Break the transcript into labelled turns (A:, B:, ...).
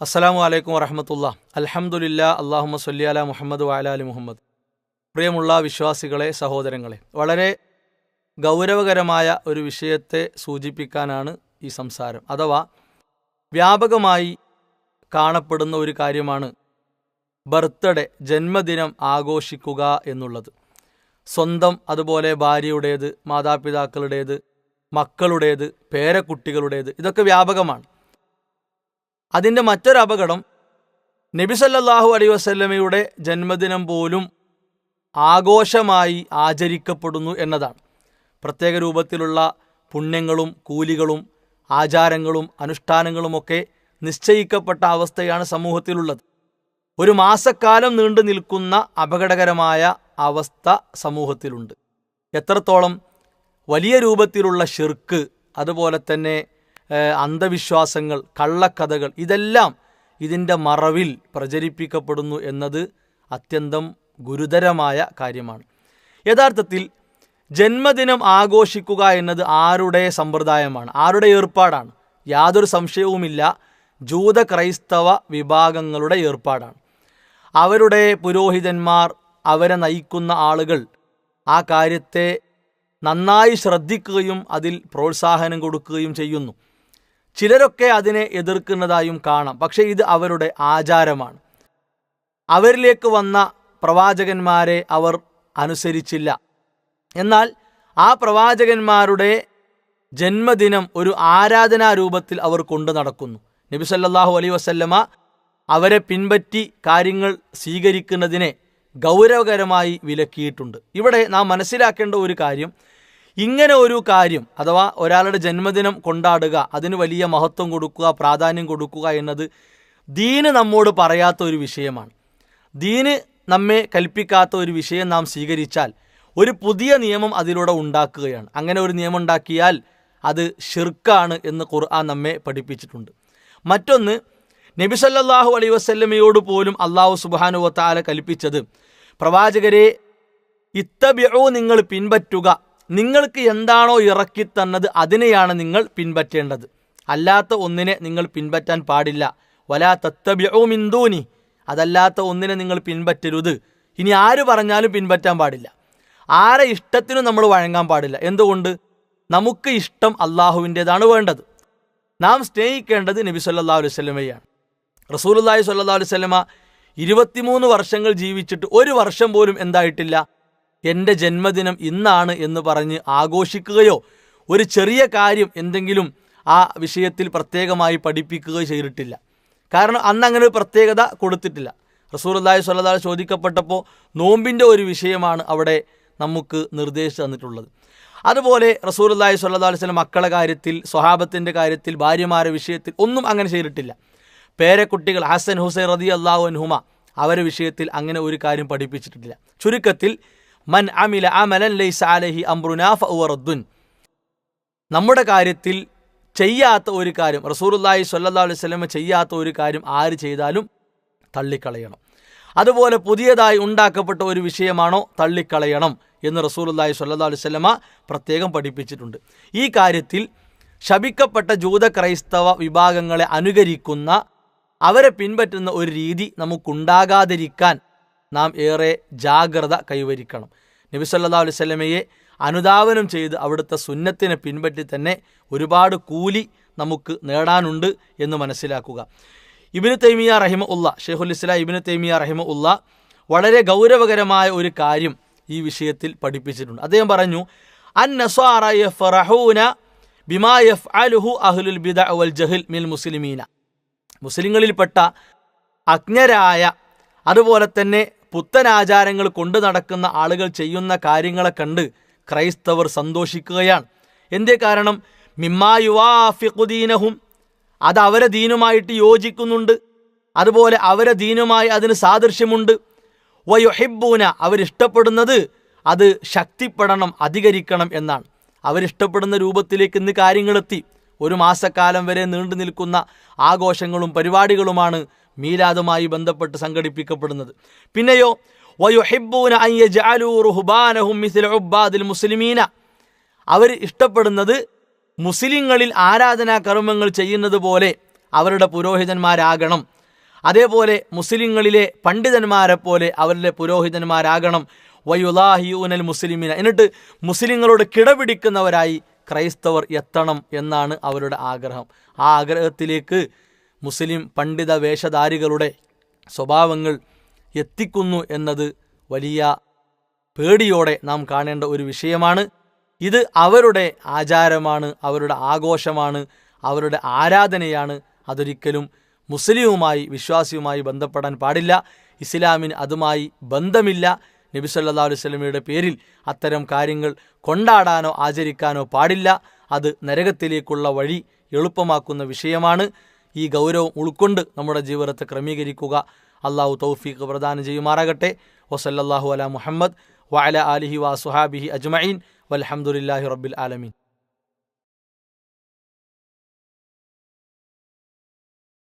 A: അസ്സലാമു അലൈക്കും വറഹ്മത്തുള്ളാ. അൽഹംദുലില്ലാ. അല്ലാഹുമ്മ സ്വല്ലി അലാ മുഹമ്മദ് വഅലാ ആലി മുഹമ്മദ്. പ്രിയമുള്ള വിശ്വാസികളെ, സഹോദരങ്ങളെ, വളരെ ഗൗരവകരമായ ഒരു വിഷയത്തെ സൂചിപ്പിക്കാനാണ് ഈ സംസാരം. അഥവാ വ്യാപകമായി കാണപ്പെടുന്ന ഒരു കാര്യമാണ് ബർത്ത്ഡേ, ജന്മദിനം ആഘോഷിക്കുക എന്നുള്ളത്. സ്വന്തം, അതുപോലെ ഭാര്യയുടേത്, മാതാപിതാക്കളുടേത്, മക്കളുടേത്, പേരക്കുട്ടികളുടേത്, ഇതൊക്കെ വ്യാപകമാണ്. അതിൻ്റെ മറ്റൊരു അപകടം, നബി സല്ലല്ലാഹു അലൈഹി വസല്ലമയുടെ ജന്മദിനം പോലും ആഘോഷമായി ആചരിക്കപ്പെടുന്നു എന്നതാണ്. പ്രത്യേക രൂപത്തിലുള്ള പുണ്യങ്ങളും കൂലികളും ആചാരങ്ങളും അനുഷ്ഠാനങ്ങളുമൊക്കെ നിശ്ചയിക്കപ്പെട്ട അവസ്ഥയാണ് സമൂഹത്തിലുള്ളത്. ഒരു മാസക്കാലം നീണ്ടു നിൽക്കുന്ന അപകടകരമായ അവസ്ഥ സമൂഹത്തിലുണ്ട്. എത്രത്തോളം വലിയ രൂപത്തിലുള്ള ശിർക്ക്, അതുപോലെ തന്നെ അന്ധവിശ്വാസങ്ങൾ, കള്ളക്കഥകൾ, ഇതെല്ലാം ഇതിൻ്റെ മറവിൽ പ്രചരിപ്പിക്കപ്പെടുന്നു എന്നത് അത്യന്തം ഗുരുതരമായ കാര്യമാണ്. യഥാർത്ഥത്തിൽ ജന്മദിനം ആഘോഷിക്കുക എന്നത് ആരുടെ സമ്പ്രദായമാണ്, ആരുടെ ഏർപ്പാടാണ്? യാതൊരു സംശയവുമില്ല, ജൂത ക്രൈസ്തവ വിഭാഗങ്ങളുടെ ഏർപ്പാടാണ്. അവരുടെ പുരോഹിതന്മാർ, അവരെ നയിക്കുന്ന ആളുകൾ ആ കാര്യത്തെ നന്നായി ശ്രദ്ധിക്കുകയും അതിൽ പ്രോത്സാഹനം കൊടുക്കുകയും ചെയ്യുന്നു. ചിലരൊക്കെ അതിനെ എതിർക്കുന്നതായും കാണാം. പക്ഷേ ഇത് അവരുടെ ആചാരമാണ്. അവരിലേക്ക് വന്ന പ്രവാചകന്മാരെ അവർ അനുസരിച്ചില്ല. എന്നാൽ ആ പ്രവാചകന്മാരുടെ ജന്മദിനം ഒരു ആരാധനാരൂപത്തിൽ അവർ കൊണ്ടു നടക്കുന്നു. നബി സല്ലല്ലാഹു അലൈഹി വസല്ലമ അവരെ പിൻപറ്റി കാര്യങ്ങൾ സ്വീകരിക്കുന്നതിനെ ഗൗരവകരമായി വിലക്കിയിട്ടുണ്ട്. ഇവിടെ നാം മനസ്സിലാക്കേണ്ട ഒരു കാര്യം, ഇങ്ങനെ ഒരു കാര്യം, അഥവാ ഒരാളുടെ ജന്മദിനം കൊണ്ടാടുക, അതിന് വലിയ മഹത്വം കൊടുക്കുക, പ്രാധാന്യം കൊടുക്കുക എന്നത് ദീന് നമ്മോട് പറയാത്ത ഒരു വിഷയമാണ്. ദീന് നമ്മെ കൽപ്പിക്കാത്ത ഒരു വിഷയം നാം സ്വീകരിച്ചാൽ ഒരു പുതിയ നിയമം അതിലൂടെ ഉണ്ടാക്കുകയാണ്. അങ്ങനെ ഒരു നിയമം ഉണ്ടാക്കിയാൽ അത് ഷിർക്കാണ് എന്ന് ഖുർആൻ നമ്മെ പഠിപ്പിച്ചിട്ടുണ്ട്. മറ്റൊന്ന്, നബി സല്ലല്ലാഹു അലൈഹി വസല്ലമയോട് പോലും അല്ലാഹു സുബ്ഹാനഹു വ തആല കൽപ്പിച്ചത്, പ്രവാചകരെ ഇത്തബിഉ, നിങ്ങൾ പിൻപറ്റുക, നിങ്ങൾക്ക് എന്താണോ ഇറക്കി തന്നത് അതിനെയാണ് നിങ്ങൾ പിൻപറ്റേണ്ടത്, അല്ലാത്ത ഒന്നിനെ നിങ്ങൾ പിൻപറ്റാൻ പാടില്ല. വലാ തത്തബിഉ മിൻ ദൂനി, അതല്ലാത്ത ഒന്നിനെ നിങ്ങൾ പിൻപറ്റരുത്. ഇനി ആര് പറഞ്ഞാലും പിൻപറ്റാൻ പാടില്ല, ആരെ ഇഷ്ടത്തിനും നമ്മൾ വഴങ്ങാൻ പാടില്ല. എന്തുകൊണ്ട്? നമുക്ക് ഇഷ്ടം അള്ളാഹുവിൻ്റെതാണ് വേണ്ടത്. നാം സ്നേഹിക്കേണ്ടത് നബി സല്ലല്ലാഹു അലൈഹി വസല്ലമയാണ്. റസൂലുള്ളാഹി സ്വല്ലല്ലാഹു അലൈഹി വസല്ലമ 23 വർഷങ്ങൾ ജീവിച്ചിട്ട് ഒരു വർഷം പോലും എന്തായിട്ടില്ല, എൻ്റെ ജന്മദിനം ഇന്നാണ് എന്ന് പറഞ്ഞ് ആഘോഷിക്കുകയോ ഒരു ചെറിയ കാര്യം എന്തെങ്കിലും ആ വിഷയത്തിൽ പ്രത്യേകമായി പഠിപ്പിക്കുകയോ ചെയ്തിട്ടില്ല. കാരണം അന്ന് അങ്ങനെ ഒരു പ്രത്യേകത കൊടുത്തിട്ടില്ല. റസൂലുള്ളാഹി സ്വല്ലല്ലാഹു അലൈഹി വസല്ലം ചോദിക്കപ്പെട്ടപ്പോൾ നോമ്പിൻ്റെ ഒരു വിഷയമാണ് അവിടെ നമുക്ക് നിർദ്ദേശിച്ചു തന്നിട്ടുള്ളത്. അതുപോലെ റസൂലുള്ളാഹി സ്വല്ലല്ലാഹു അലൈഹി വസല്ലം മക്കളുടെ കാര്യത്തിൽ, സ്വഹാബത്തിൻ്റെ കാര്യത്തിൽ, ഭാര്യമാരുടെ വിഷയത്തിൽ ഒന്നും അങ്ങനെ ചെയ്തിട്ടില്ല. പേരക്കുട്ടികൾ ഹസൻ ഹുസൈൻ റളിയല്ലാഹു അൻഹുമ, അവരുടെ വിഷയത്തിൽ അങ്ങനെ ഒരു കാര്യം പഠിപ്പിച്ചിട്ടില്ല. ചുരുക്കത്തിൽ, മൻ അമില അമലൻ ലൈസ അലൈഹി അംറുനാ ഫഹുവ റദ്ദുൻ, നമ്മുടെ കാര്യത്തിൽ ചെയ്യാത്ത ഒരു കാര്യം, റസൂലുള്ളാഹി സ്വല്ലല്ലാഹു അലൈഹി വസല്ലം ചെയ്യാത്ത ഒരു കാര്യം ആര് ചെയ്താലും തള്ളിക്കളയണം. അതുപോലെ പുതിയതായി ഉണ്ടാക്കപ്പെട്ട ഒരു വിഷയമാണോ, തള്ളിക്കളയണം എന്ന് റസൂലുള്ളാഹി സ്വല്ലല്ലാഹു അലൈഹി വസല്ലമ പ്രത്യേകം പഠിപ്പിച്ചിട്ടുണ്ട്. ഈ കാര്യത്തിൽ ശപിക്കപ്പെട്ട ജൂത ക്രൈസ്തവ വിഭാഗങ്ങളെ അനുകരിക്കുന്ന, അവരെ പിൻപറ്റുന്ന ഒരു രീതി നമുക്കുണ്ടാകാതിരിക്കാൻ നാം ഏറെ ജാഗ്രത കൈവരിക്കണം. നബി സല്ലല്ലാഹു അലൈഹി വസല്ലമയെ അനുധാവനം ചെയ്ത് അവിടുത്തെ സുന്നത്തിനെ പിൻപറ്റി തന്നെ ഒരുപാട് കൂലി നമുക്ക് നേടാനുണ്ട് എന്ന് മനസ്സിലാക്കുക. ഇബ്നു തൈമിയ റഹിമഹുല്ല, ഷെയ്ഖുൽ ഇസ്ലാം ഇബ്നു തൈമിയ റഹിമഹുല്ല വളരെ ഗൗരവകരമായ ഒരു കാര്യം ഈ വിഷയത്തിൽ പഠിപ്പിച്ചിട്ടുണ്ട്. അദ്ദേഹം പറഞ്ഞു, അൻ നസ്വാറ യഫറഹൂന ബിമാ യഫ്അലുഹു അഹ്ലുൽ ബിദ്അ വൽ ജഹൽ മിനൽ മുസ്ലിമീന, മുസ്ലിങ്ങളിൽപ്പെട്ട അജ്ഞരായ, അതുപോലെ തന്നെ പുത്തനാചാരങ്ങൾ കൊണ്ടു നടക്കുന്ന ആളുകൾ ചെയ്യുന്ന കാര്യങ്ങളെ കണ്ട് ക്രൈസ്തവർ സന്തോഷിക്കുകയാണ്. എന്തേ കാരണം? മിമ്മാ യുവാഫിഖു ദീനഹും, അത് അവരെ ദീനുമായിട്ട് യോജിക്കുന്നുണ്ട്, അതുപോലെ അവരെ ദീനുമായി അതിന് സാദൃശ്യമുണ്ട്. വയുഹിബ്ബൂന, അവരിഷ്ടപ്പെടുന്നത് അത് ശക്തിപ്പെടണം, അധികരിക്കണം എന്നാണ്. അവരിഷ്ടപ്പെടുന്ന രൂപത്തിലേക്ക് ഇന്ന് കാര്യങ്ങളെത്തി. ഒരു മാസക്കാലം വരെ നീണ്ടു നിൽക്കുന്ന ആഘോഷങ്ങളും പരിപാടികളുമാണ് മീലാദുമായി ബന്ധപ്പെട്ട് സംഘടിപ്പിക്കപ്പെടുന്നത്. പിന്നെയോ വയുഹിബ്ബൂന അൻ യജ്അലൂ റുഹ്ബാനഹും മിസ്ല ഉബ്ബാദിൽ മുസ്ലിമീന, അവർ ഇഷ്ടപ്പെടുന്നത് മുസ്ലിങ്ങളിൽ ആരാധനാ കർമ്മങ്ങൾ ചെയ്യുന്നത് പോലെ അവരുടെ പുരോഹിതന്മാരാകണം. അതേപോലെ മുസ്ലിങ്ങളിലെ പണ്ഡിതന്മാരെ പോലെ അവരുടെ പുരോഹിതന്മാരാകണം. വയുലാഹിയൂനൽ മുസ്ലിമീന, എന്നിട്ട് മുസ്ലിങ്ങളോട് കിടപിടിക്കുന്നവരായി ക്രൈസ്തവർ എത്തണം എന്നാണ് അവരുടെ ആഗ്രഹം. ആ ആഗ്രഹത്തിലേക്ക് മുസ്ലിം പണ്ഡിത വേഷധാരികളുടെ സ്വഭാവങ്ങൾ എത്തിക്കുന്നു എന്നത് വലിയ പേടിയോടെ നാം കാണേണ്ട ഒരു വിഷയമാണ്. ഇത് അവരുടെ ആചാരമാണ്, അവരുടെ ആഘോഷമാണ്, അവരുടെ ആരാധനയാണ്. അതൊരിക്കലും മുസ്ലിമുമായി, വിശ്വാസിയുമായി ബന്ധപ്പെടാൻ പാടില്ല. ഇസ്ലാമിന് അതുമായി ബന്ധമില്ല. നബി സല്ലല്ലാഹു അലൈഹി വസല്ലമയുടെ പേരിൽ അത്തരം കാര്യങ്ങൾ കൊണ്ടാടാനോ ആചരിക്കാനോ പാടില്ല. അത് നരകത്തിലേക്കുള്ള വഴി എളുപ്പമാക്കുന്ന വിഷയമാണ്. ഈ ഗൗരവം ഉൾക്കൊണ്ട് നമ്മുടെ ജീവിതത്തെ ക്രമീകരിക്കുക. അള്ളാഹു തൗഫീഖ് പ്രദാനം ചെയ്യുമാറാകട്ടെ. വസല്ലല്ലാഹു അലാ മുഹമ്മദ് വഅലാ ആലിഹി വഅസ്ഹാബിഹി അജ്മഈൻ വൽഹംദുലില്ലാഹി റബ്ബിൽ ആലമീൻ.